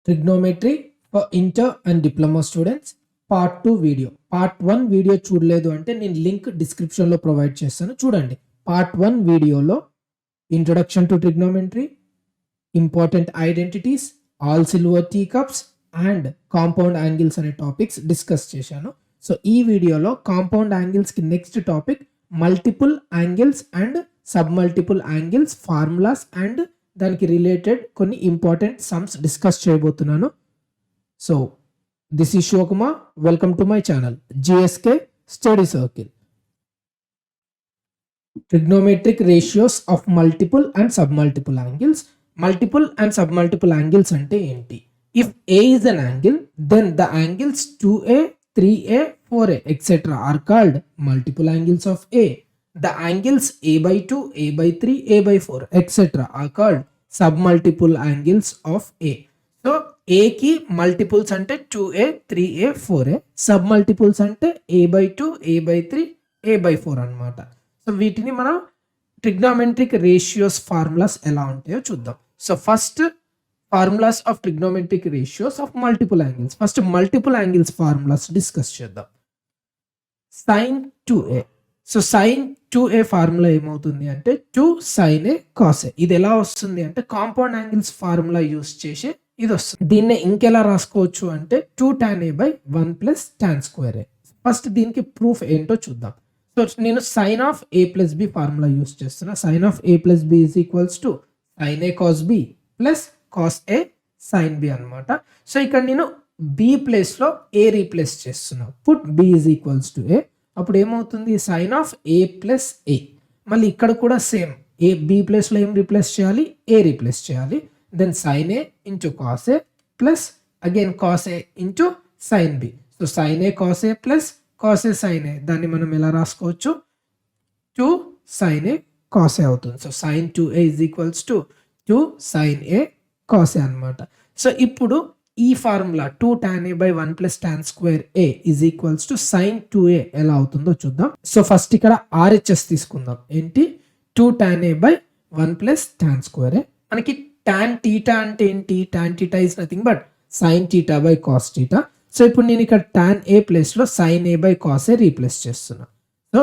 Trigonometry for inter and diploma students part 2 video. Part 1 video చూడలేదు అంటే నేను link డిస్క్రిప్షన్లో ప్రొవైడ్ చేస్తాను, చూడండి. పార్ట్ 1 వీడియోలో introduction to trigonometry, important identities, all silver tea cups and compound angles అనే topics discuss చేశాను. సో ఈ వీడియోలో కాంపౌండ్ యాంగిల్స్కి next topic multiple angles and sub multiple angles formulas and దానికి రిలేటెడ్ కొన్ని ఇంపార్టెంట్ సమ్స్ డిస్కస్ చేయబోతున్నాను. So this is Shivakumar, welcome to my channel GSK study circle. Trigonometric ratios of multiple and submultiple angles. Multiple and submultiple angles ante enti? If A is an angle, then the angles 2A, 3A, 4A etc. are called multiple angles of A. The angles A by 2, A by 3, A by 4 etc. are called submultiple angles of A. So A ki multiples ante 2A, 3A, 4A, submultiples ante A by 2, A by 3, A by 4 అన్నమాట. So వీటిని మనం trigonometric ratios formulas ఎలా ఉంటాయో చూద్దాం. So first formulas of trigonometric ratios of multiple angles. First multiple angles formulas discuss చేద్దాం. Sine 2a. So sine 2a formula ఏమవుతుంది అంటే 2 sin a cos a. ఇది ఎలా వస్తుంది అంటే కాంపౌండ్ యాంగిల్స్ ఫార్ములా యూస్ చేసి ఇది వస్తుంది. దీన్ని ఇంకెలా రాసుకోవచ్చు అంటే 2 tan a by 1 plus tan square a. First దీనికి ప్రూఫ్ ఏంటో చూద్దాం. సో నేను sine of A plus B formula use చేస్తున్నా. Sine of A plus B is equals to sine A cos B plus cos A sine B అనమాట. So ఇక్కడ నేను B ప్లేస్లో A replace చేస్తున్నా. Put B is equals to A. అప్పుడు ఏమవుతుంది, sine of A plus A. మళ్ళీ ఇక్కడ కూడా సేమ్, ఏ బి ప్లేస్లో ఏం రీప్లేస్ చేయాలి, ఏ రీప్లేస్ చేయాలి. Then sine A into cos A plus again cos A into sine B. So sine A cos A plus cos A sine A, దాన్ని మనం ఎలా రాసుకోవచ్చు, 2 sin a cos a అవుతుంది. So sine 2a is equals to 2 sin a cos a అనమాట. So ఇప్పుడు ఈ formula 2 tan a by 1 plus tan square a is equals to sine 2a ఎలా అవుతుందో చూద్దాం. సో ఫస్ట్ ఇక్కడ RHS తీసుకుందాం. ఏంటి, 2 tan a by 1 plus tan square a. మనకి tan theta అంటే ఏంటి, tan theta is nothing but sin theta by cos theta. So ఇప్పుడు నేను ఇక్కడ tan a ప్లేస్లో sin a by cos a replace చేస్తున్నా. So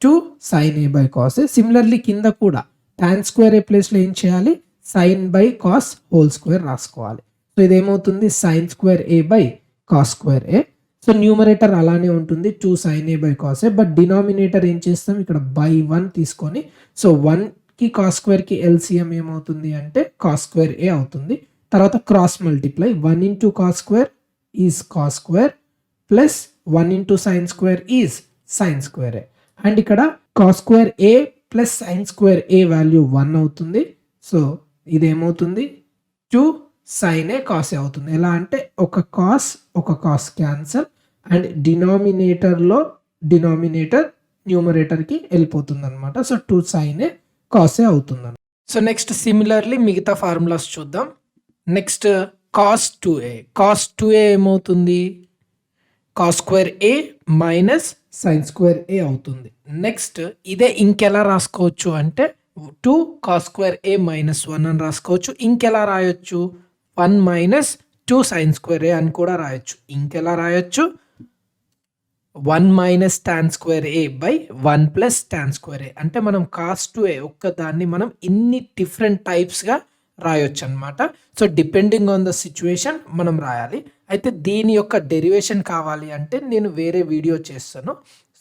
2 sin a by cos a. Similarly కింద కూడా tan square a ప్లేస్లో ఏం చేయాలి, sin by cos whole square రాసుకోవాలి. సో ఇదేమవుతుంది sin square a by cos square a. So numerator అలానే ఉంటుంది 2 sin a by cos a. But denominator ఏం చేస్తాం, ఇక్కడ by 1 తీసుకొని, సో 1కి cos స్క్వేర్కి LCM ఏమవుతుంది అంటే cos square a అవుతుంది. తర్వాత cross multiply 1 into cos square is cos square plus 1 into sin square is sin square a. And ఇక్కడ cos square a plus sin square a value 1 అవుతుంది. So ఇదేమవుతుంది 2 sin a cos a అవుతుంది. ఎలా అంటే ఒక cos cancel and డినామినేటర్లో denominator న్యూమరేటర్కి వెళ్ళిపోతుంది అనమాట. So 2 sin a cos a అవుతుంది. సో నెక్స్ట్ సిమిలర్లీ మిగతా ఫార్ములాస్ చూద్దాం. Next cos 2a. cos 2a ఏమవుతుంది, cos square a minus sin square a అవుతుంది. నెక్స్ట్ ఇదే ఇంకెలా రాసుకోవచ్చు అంటే 2 cos square a మైనస్ 1 అని రాసుకోవచ్చు. ఇంకెలా రాయొచ్చు, 1 మైనస్ 2 sin square a అని కూడా రాయొచ్చు. ఇంకెలా రాయొచ్చు, 1 minus tan square a by 1 plus tan square a. అంటే మనం cos 2a ఒక్కదాన్ని మనం ఇన్ని డిఫరెంట్ టైప్స్గా రాయొచ్చు అనమాట. So depending on the situation మనం రాయాలి. అయితే దీని యొక్క డెరివేషన్ కావాలి అంటే నేను వేరే వీడియో చేస్తాను.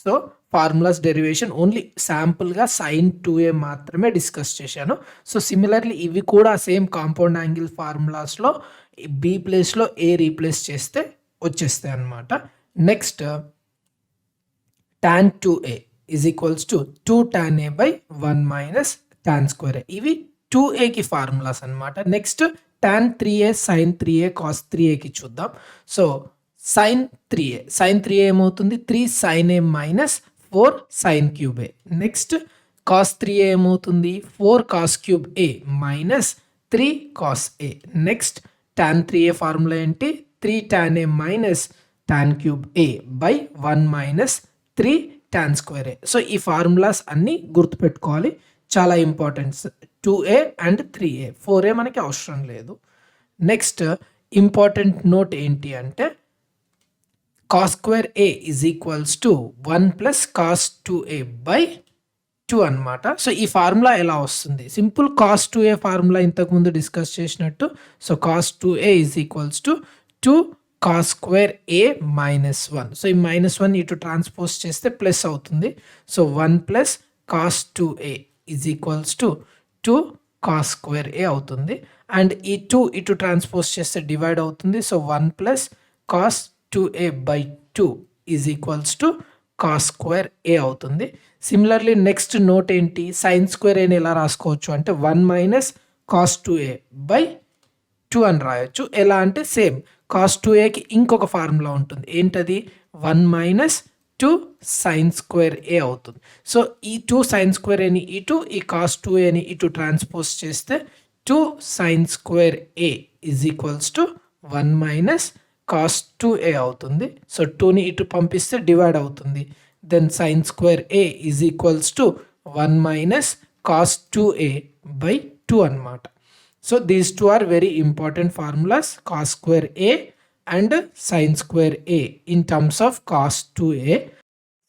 సో ఫార్ములాస్ డెరివేషన్ ఓన్లీ శాంపుల్గా సైన్ 2a మాత్రమే డిస్కస్ చేశాను. సో సిమిలర్లీ ఇవి కూడా సేమ్ కాంపౌండ్ యాంగిల్ ఫార్ములాస్లో బి ప్లేస్లో ఏ రీప్లేస్ చేస్తే వచ్చేస్తాయి అనమాట. Next tan 2a is equals to 2 tan a by 1 minus tan square a. ఇవి 2aకి ఫార్ములాస్ అనమాట. Next tan 3a sin 3a cos 3aకి చూద్దాం. సో sin 3a ఏమవుతుంది, 3 sin a minus 4 sin cube a. Next cos 3a ఏమవుతుంది, 4 cos cube a minus 3 cos a. Next tan 3a formula ఏంటి, 3 tan a minus tan cube a by 1 minus 3 tan square a. So ఈ formulas అన్నీ గుర్తుపెట్టుకోవాలి, చాలా important. 2a and 3a, 4a మనకి అవసరం లేదు. Next important note ఏంటి అంటే cos square a is equals to 1 plus cos 2a by 2 అనమాట. సో ఈ ఫార్ములా ఎలా వస్తుంది? సింపుల్ cos 2a ఫార్ములా ఇంతకుముందు డిస్కస్ చేసినట్టు. So cos 2a is equals to 2 cos square a minus 1. So ఈ minus 1 ఇటు ట్రాన్స్పోజ్ చేస్తే ప్లస్ అవుతుంది. So 1 plus cos 2a is equals to 2 cos square a అవుతుంది. అండ్ ఈ 2 ఇటు ట్రాన్స్పోజ్ చేస్తే డివైడ్ అవుతుంది. So 1 plus cos 2a by 2 is equals to cos square a అవుతుంది. సిమిలర్లీ నెక్స్ట్ నోట్ ఏంటి? సైన్ స్క్వేర్ ఏని ఎలా రాసుకోవచ్చు అంటే 1 మైనస్ cos 2a by 2 అని రాయొచ్చు. ఎలా అంటే సేమ్ cos 2aకి ఇంకొక ఫార్ములా ఉంటుంది. ఏంటది? 1 మైనస్ 2 సైన్ స్క్వేర్ ఏ అవుతుంది. సో ఈ 2 సైన్ స్క్వేర్ ఏని ఇటు, ఈ cos 2aని ఇటు ట్రాన్స్పోజ్ చేస్తే 2 sine square a is equals to 1 minus cos 2a అవుతుంది. సో 2ని ఇటు పంపిస్తే డివైడ్ అవుతుంది. Then sine square a is equals to 1 minus cos 2a by 2 అనమాట. So these two are very important formulas, cos square a and sin square a in terms of cos 2a.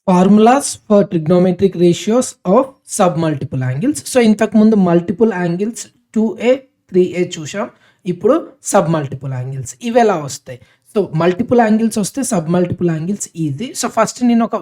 Formulas for trigonometric ratios of submultiple angles. So ఇంతకుముందు multiple angles 2a 3a చూసాం. ఇప్పుడు sub multiple angles ఇవి ఎలా వస్తాయి? So multiple angles వస్తే sub multiple angles easy. So first నేను ఒక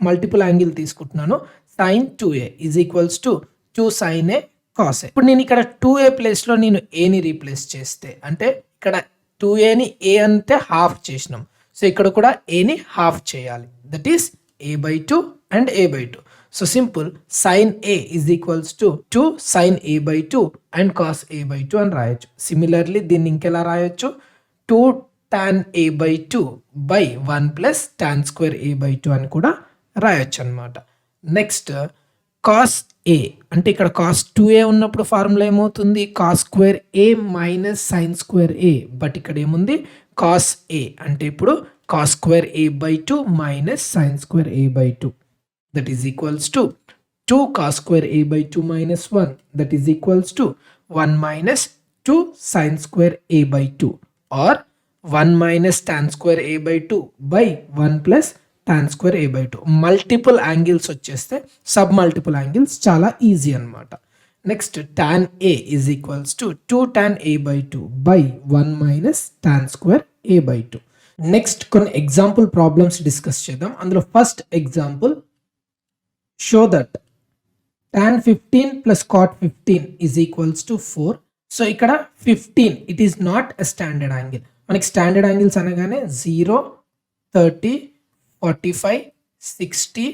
multiple angle తీసుకుంటున్నాను. sin 2a is equals to 2 sin a cos a. ఇప్పుడు నేను ఇక్కడ 2a ప్లేస్లో నేను ఏని రీప్లేస్ చేస్తే, అంటే ఇక్కడ 2aని a అంటే హాఫ్ చేసినాం. సో ఇక్కడ కూడా ఏని హాఫ్ చేయాలి. That is a by 2 and a by 2. So simple sin a is equals to 2 sin a by 2 and cos a by 2 అని రాయొచ్చు. సిమిలర్లీ దీన్ని ఇంకెలా రాయొచ్చు? 2 tan a by 2 by 1 plus tan square a by 2 అని కూడా రాయొచ్చు అనమాట. Next cos a అంటే ఇక్కడ cos 2a ఉన్నప్పుడు ఫార్ములా ఏమవుతుంది? cos square a minus sin square a. But ఇక్కడ ఏముంది? cos a అంటే ఇప్పుడు cos square a by 2 minus sin square a by 2. That is equals to 2 cos square a by 2 minus 1. That is equals to 1 minus 2 sin square a by 2 or 1 minus tan square a by 2 by 1 plus tan square a by 2. Multiple angles వచ్చేస్తే sub multiple angles చాలా easy అనమాట. Next tan a is equals to 2 tan a by 2 by 1 minus tan square a by 2. Next కొన్ని example problems discuss చేద్దాం. అందులో first example, show that tan 15 plus cot 15 is equals to 4. So ఇక్కడ 15 it is not a standard angle. మనకి standard angles అనగానే 0, 30, 45, 60,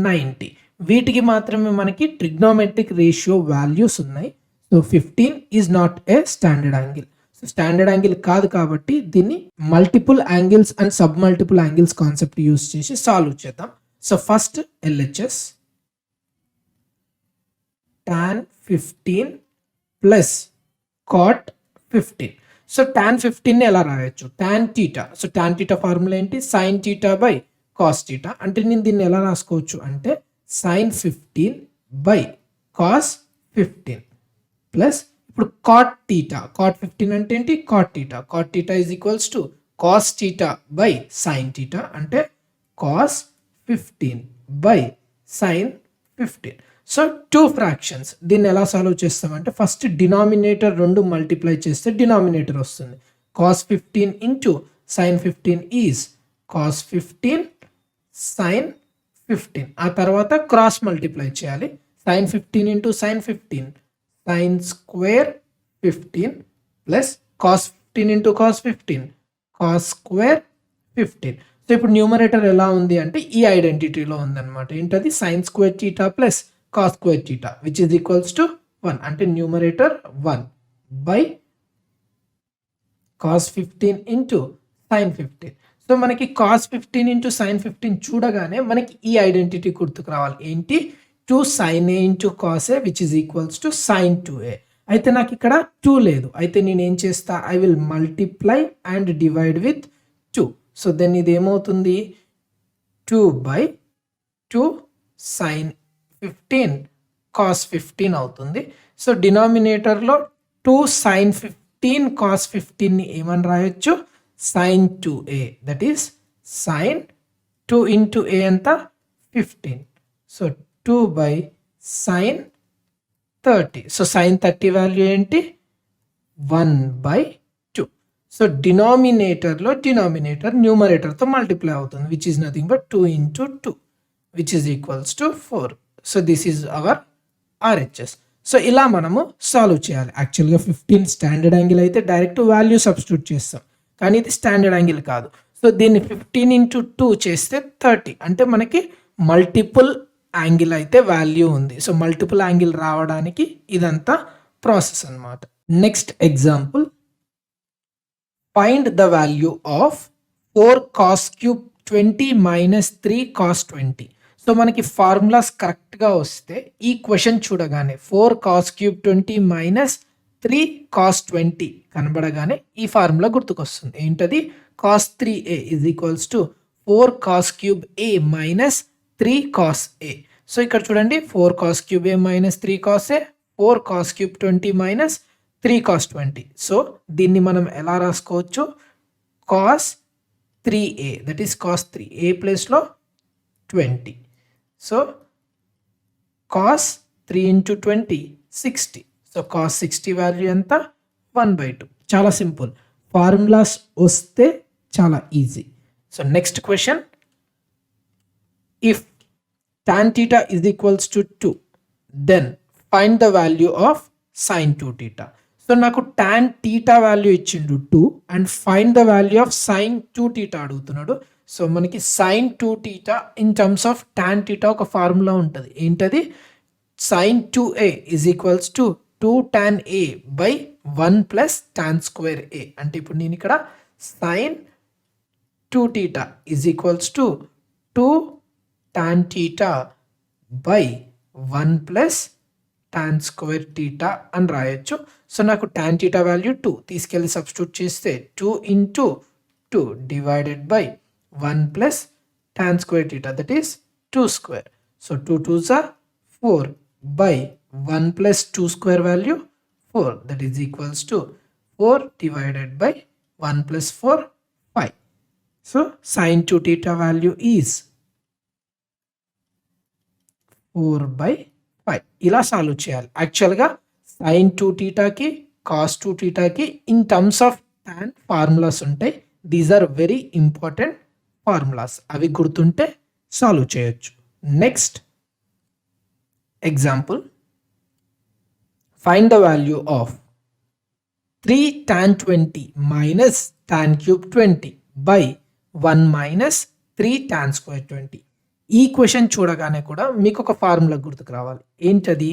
90 వీటికి మాత్రమే మనకి trigonometric ratio values ఉన్నాయి. So 15 is not a standard angle. So standard angle కాదు కాబట్టి దీన్ని multiple angles and sub multiple angles concept use చేసి సాల్వ్ చేద్దాం. So first LHS tan 15 plus cot 15. So tan 15ని ఎలా రాయొచ్చు? tan theta. So tan theta formula ఏంటి? sin theta by cos theta. అంటే నేను దీన్ని ఎలా రాసుకోవచ్చు అంటే sin 15 by cos 15 ప్లస్ ఇప్పుడు cot theta. cot 15 అంటే ఏంటి? cot theta. cot theta is equals to cos theta by sin theta అంటే cos 15 by sin 15. So 2 fractions. దీన్ని ఎలా సాల్వ్ చేస్తామంటే ఫస్ట్ డినామినేటర్ 2 మల్టిప్లై చేస్తే డినామినేటర్ వస్తుంది. cos 15 into sin 15 is cos 15 sin 15. ఆ తర్వాత క్రాస్ మల్టిప్లై చేయాలి. sin 15 into sin 15 sin square 15 plus cos 15 into cos 15 cos square 15. So ఇప్పుడు న్యూమరేటర్ ఎలా ఉంది అంటే ఈ ఐడెంటిటీలో ఉందన్నమాట. ఏంటది? sin square theta plus cos square theta which is equals to 1. అంటే numerator 1 by cos 15 into sin 15. So మనకి cos 15 ఇంటూ sin 15 చూడగానే మనకి ఈ ఐడెంటిటీ గుర్తుకు రావాలి. ఏంటి? 2 sin a into cos a which is equals to sin 2a. అయితే నాకు ఇక్కడ 2 లేదు. అయితే నేను ఏం చేస్తా? I will multiply and divide with 2. So then ఇది ఏమవుతుంది? 2 by 2 sin 15 cos 15 అవుతుంది. సో డినామినేటర్లో 2 sin 15 cos 15ని ఏమని రాయొచ్చు, sin 2a, that is sin 2 into a ఎంత 15, so 2 by sin 30. So sin 30 value ఏంటి 1 by 2. సో డినామినేటర్లో డినామినేటర్ న్యూమరేటర్తో మల్టిప్లై అవుతుంది, which is nothing but 2 into 2 which is equals to 4. So this is our RHS. So ఇలా మనము solve చేయాలి. యాక్చువల్గా 15 standard angle అయితే direct value substitute చేస్తాం, కానీ ఇది స్టాండర్డ్ యాంగిల్ కాదు. సో దీన్ని 15 into 2 చేస్తే 30, అంటే మనకి మల్టిపుల్ యాంగిల్ అయితే వాల్యూ ఉంది. సో మల్టిపుల్ యాంగిల్ రావడానికి ఇదంతా ప్రాసెస్ అన్నమాట. Next example, find the value of 4 cos cube 20 minus 3 cos 20. So మనకి ఫార్ములాస్ కరెక్ట్గా వస్తే ఈ క్వశ్చన్ చూడగానే 4 cos cube 20 మైనస్ 3 cos 20 కనబడగానే ఈ ఫార్ములా గుర్తుకొస్తుంది. ఏంటది, cos 3a is equals to 4 cos cube a minus 3 cos a. So ఇక్కడ చూడండి 4 cos cube a minus 3 cos a, 4 cos cube 20 minus 3 cos 20. So దీన్ని మనం ఎలా రాసుకోవచ్చు, cos 3a, that is cos 3a ప్లేస్లో 20. So cos 3 into 20 60. So cos 60 value ఎంత 1/2. చాలా simple, formulas వస్తే చాలా easy. So next question, if tan theta is equals to 2, then find the value of sin 2 theta. So నాకు tan theta value ఇచ్చిండు 2 and find the value of sin 2 theta అడుగుతున్నాడు. So మనకి sin 2 theta in terms of tan theta ఒక formula ఉంటుంది. ఏంటది, sin 2a is equals to 2 tan a by 1 plus tan square a. అంటే ఇప్పుడు నేను ఇక్కడ sin 2 theta is equals to 2 tan theta by 1 plus tan square theta అని రాయొచ్చు. So నాకు tan theta వాల్యూ 2 తీసుకెళ్ళి సబ్స్టిట్యూట్ చేస్తే 2 into 2 divided by 1 plus tan square theta, that is 2 square. So 2 2s are 4 by 1 plus 2 square value 4, that is equals to 4 divided by 1 plus 4 5. So sin 2 theta value is 4/5. ఇలా solve చేయాలి. యాక్చువల్గా sin 2 thetaకి cos 2 thetaకి in terms of tan formulas ఉంటాయి. These are very important formulas, అవి గుర్తుంటే solve చేయొచ్చు. Next example, find the value of 3 tan 20 minus tan cube 20 by 1 minus 3 tan square 20. ఈ క్వశ్చన్ చూడగానే కూడా మీకు ఒక ఫార్ములా గుర్తుకు రావాలి. ఏంటది,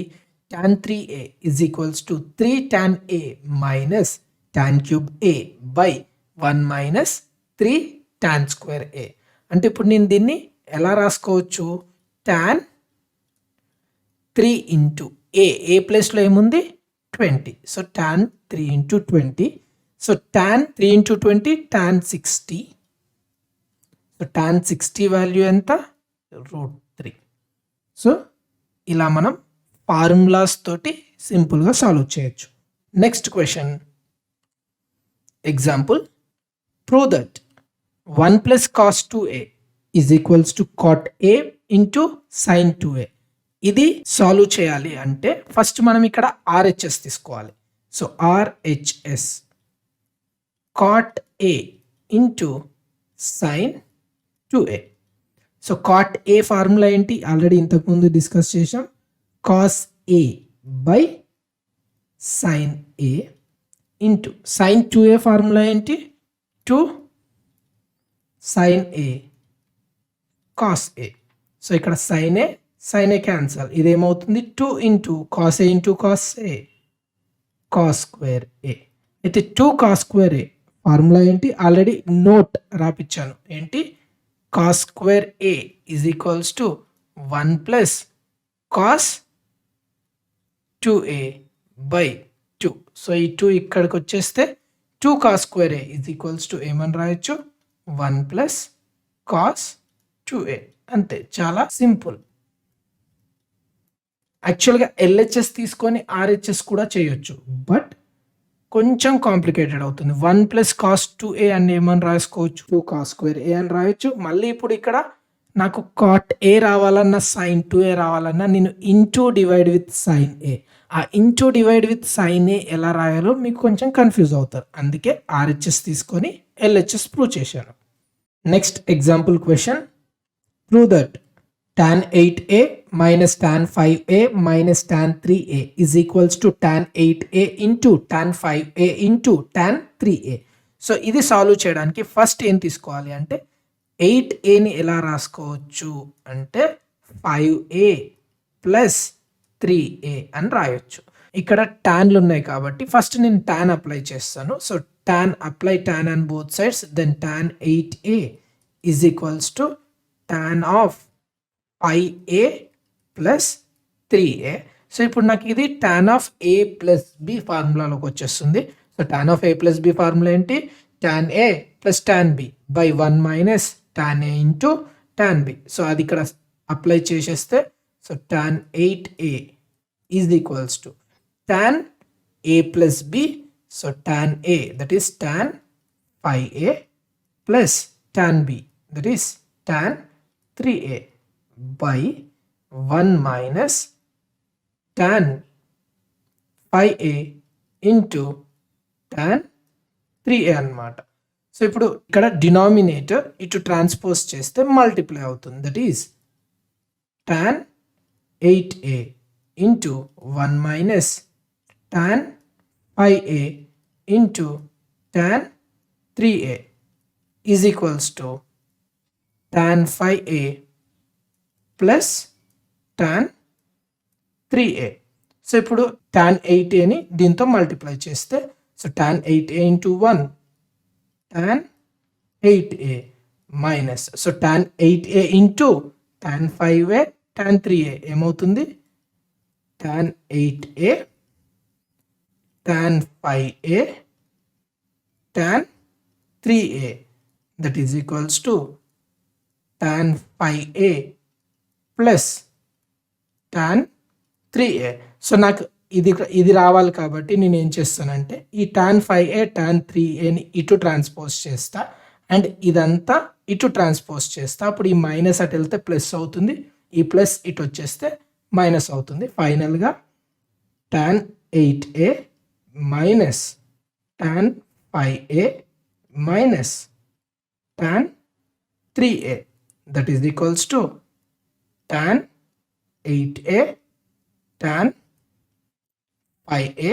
tan 3a is equals to 3 tan a minus tan cube a by 1 minus 3 tan square a. అంటే ఇప్పుడు నేను దీన్ని ఎలా రాసుకోవచ్చు, tan 3 into a ప్లేస్లో ఏముంది 20. So tan 3 into 20. So tan 3 into 20 tan 60. So tan 60 value ఎంత √3. సో ఇలా మనం ఫార్ములాస్ తోటి సింపుల్గా సాల్వ్ చేయొచ్చు. Next question example, prove that 1 plus cos 2a is equals to cot a into sin 2a. ఇది solve చేయాలి అంటే ఫస్ట్ మనం ఇక్కడ RHS తీసుకోవాలి. So RHS cot a into sin 2a. So cot a formula ఏంటి, already ఇంతకుముందు discuss చేసాం, cos a by sin a into sin 2a formula ఏంటి 2 sin a cos a. So ఇక్కడ sin a క్యాన్సల్, ఇదేమవుతుంది 2 into cos a into cos a cos square a. అయితే 2 cos square a formula ఏంటి, already note రాపిచ్చాను, ఏంటి cos square a is equals to 1 plus cos 2a by 2. So ఈ 2 ఇక్కడికి వచ్చేస్తే 2 cos square a is equals to ఏమని రాయొచ్చు 1 plus cos 2a. అంతే, చాలా సింపుల్. యాక్చువల్గా LHS తీసుకొని RHS కూడా చేయొచ్చు, బట్ కొంచెం కాంప్లికేటెడ్ అవుతుంది. 1 ప్లస్ కాస్ 2a అని ఏమని రాసుకోవచ్చు, 2 కాస్ స్క్వేర్ a అని రాయొచ్చు. మళ్ళీ ఇప్పుడు ఇక్కడ నాకు కాట్ a రావాలన్నా, సైన్ 2a రావాలన్నా నేను into divide with sine a. ఆ into divide with sine a ఎలా రాయాలో మీకు కొంచెం కన్ఫ్యూజ్ అవుతారు. అందుకే RHS తీసుకొని LHS ప్రూవ్ చేశాను. Next example question. Prove that tan 8a minus tan 5a minus tan 3a is equals to tan 8a into tan 5a into tan 3a. So ఇది solve చేయడానికి ఫస్ట్ ఏం తీసుకోవాలి అంటే 8aని ఎలా రాసుకోవచ్చు అంటే 5a ప్లస్ 3a అని రాయొచ్చు. ఇక్కడ ట్యాన్లు ఉన్నాయి కాబట్టి ఫస్ట్ నేను ట్యాన్ అప్లై చేస్తాను. So tan apply tan on both sides, then tan 8a is equals to tan of 5a plus 3a. So ఇప్పుడు నాకు ఇది tan of a plus b ఫార్ములాలోకి వచ్చేస్తుంది. So tan of a plus b formula ఏంటి, tan a plus tan b by 1 minus tan a into tan b. So అది ఇక్కడ apply చేసేస్తే so tan 8a is equals to tan a plus b. So tan a that is tan 5a plus tan b that is tan 3a by 1 minus tan 5a into tan 3a అన్నమాట. So ఇప్పుడు ఇక్కడ denominator ఇటు transpose చేస్తే multiply అవుతుంది. That is tan 8a into 1 minus tan 5a into tan 3a is equals to tan 5a plus tan 3a. So ఇప్పుడు tan 8aని దీంతో multiply చేస్తే so tan 8a into 1 tan 8a minus so tan 8a into tan 5a tan 3a ఏమవుతుంది, tan 8a tan 5a tan 3a that is equals to tan 5a plus tan 3a. So నాకు ఇది రావాలి కాబట్టి నేను ఏం చేస్తానంటే ఈ tan 5a tan 3aని ఇటు ట్రాన్స్పోజ్ చేస్తా అండ్ ఇదంతా ఇటు ట్రాన్స్పోజ్ చేస్తా. అప్పుడు ఈ మైనస్ అటు వెళ్తే ప్లస్ అవుతుంది, ఈ ప్లస్ ఇటు వచ్చేస్తే మైనస్ అవుతుంది. ఫైనల్గా tan 8a minus tan 5a minus tan 3a that is equals to tan 8a tan 5a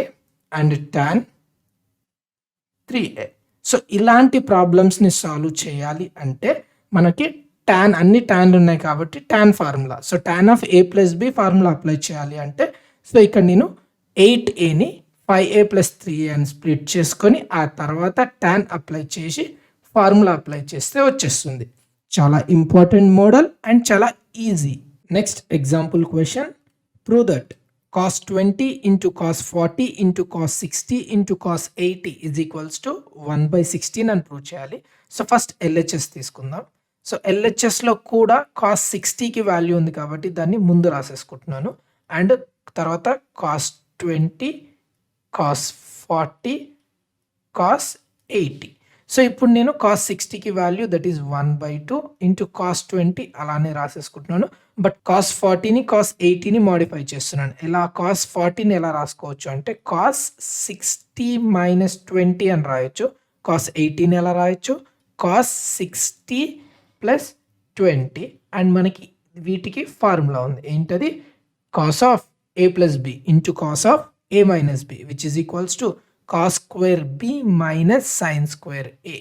and tan 3a. So ఇలాంటి ప్రాబ్లమ్స్ని సాల్వ్ చేయాలి అంటే మనకి tan అన్ని ట్యాన్లు ఉన్నాయి కాబట్టి tan formula. So tan of a plus b formula apply చేయాలి అంటే సో ఇక్కడ నేను 8aని 5a ప్లస్ 3a అని స్ప్లిట్ చేసుకొని ఆ తర్వాత tan అప్లై చేసి ఫార్ములా అప్లై చేస్తే వచ్చేస్తుంది. చాలా ఇంపార్టెంట్ మోడల్ అండ్ చాలా easy. Next example question. Prove that cos 20 into cos 40 into cos 60 into cos 80 is equals to 1 by 16 అని ప్రూవ్ చేయాలి. సో ఫస్ట్ LHS తీసుకుందాం. సో LHSలో కూడా cos 60కి వాల్యూ ఉంది కాబట్టి దాన్ని ముందు రాసేసుకుంటున్నాను. అండ్ తర్వాత cos 20 cos 40 cos 80. సో ఇప్పుడు నేను cos 60కి value that is 1/2 into cos 20 అలానే రాసేసుకుంటున్నాను. బట్ cos 40ని cos 80ని మాడిఫై చేస్తున్నాను. ఎలా cos 40ని ఎలా రాసుకోవచ్చు అంటే cos 60 మైనస్ 20 అని రాయొచ్చు. cos 80ని ఎలా రాయొచ్చు, cos 60 ప్లస్ 20. అండ్ మనకి వీటికి ఫార్ములా ఉంది, ఏంటది, cos of a plus b into cos of a minus b which is equals to cos square b minus sin square a.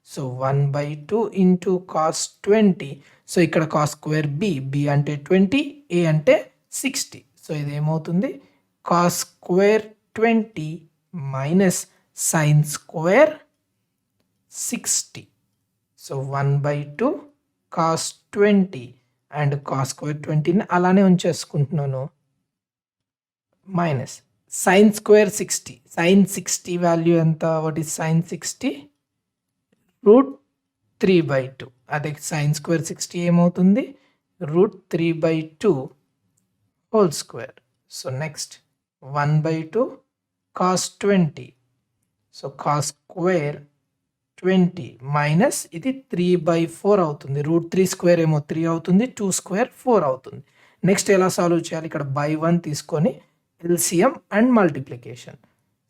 So 1/2 into cos 20. So ఇక్కడ cos square b అంటే 20, a అంటే 60. So ఇది ఏమవుతుంది, cos square 20 minus sin square 60. So 1/2 cos 20 and cos square 20ని అలానే ఉంచేసుకుంటున్నాను minus sin square 60. sin 60 value ఎంత, what is sin 60, √3/2. అదే sin square 60 ఏమవుతుంది, √3/2 whole square. So next 1/2 cos 20 so cos square 20 minus ఇది 3/4 అవుతుంది. √3 స్క్వేర్ ఏమో 3 అవుతుంది, 2 స్క్వేర్ 4 అవుతుంది. నెక్స్ట్ ఎలా సాల్వ్ చేయాలి? ఇక్కడ బై 1 తీసుకొని LCM and multiplication.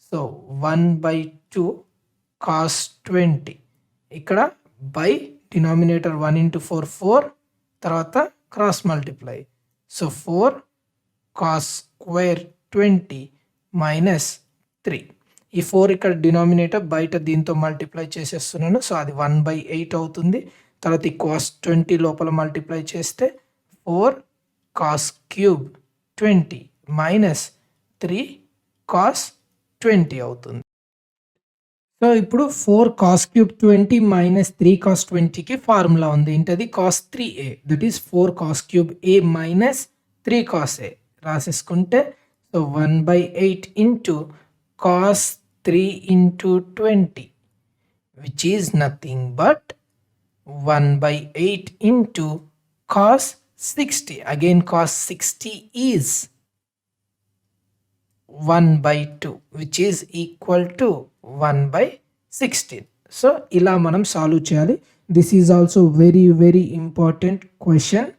So 1/2 cos 20, ఇక్కడ బై డినామినేటర్ 1 into 4 4, తర్వాత cross multiply. So 4 cos square 20 minus 3. ఈ 4 ఇక్కడ డినామినేటర్ బయట దీంతో మల్టిప్లై చేసేస్తున్నాను. సో అది 1/8 అవుతుంది. తర్వాత ఈ కాస్ 20 లోపల మల్టిప్లై చేస్తే 4 కాస్ క్యూబ్ 20 మైనస్ 3 కాస్ 20 అవుతుంది. సో ఇప్పుడు 4 కాస్ క్యూబ్ 20 మైనస్ 3 కాస్ 20కి ఫార్ములా ఉంది. ఏంటది? Cos 3a, that is 4 cos cube a minus 3 cos a రాసేసుకుంటే so 1/8 into cos 3 into 20, which is nothing but 1/8 into cos 60. Again cos 60 is 1/2, which is equal to 1/16. So ఇలా మనం solve చేయాలి. This is also very very important question.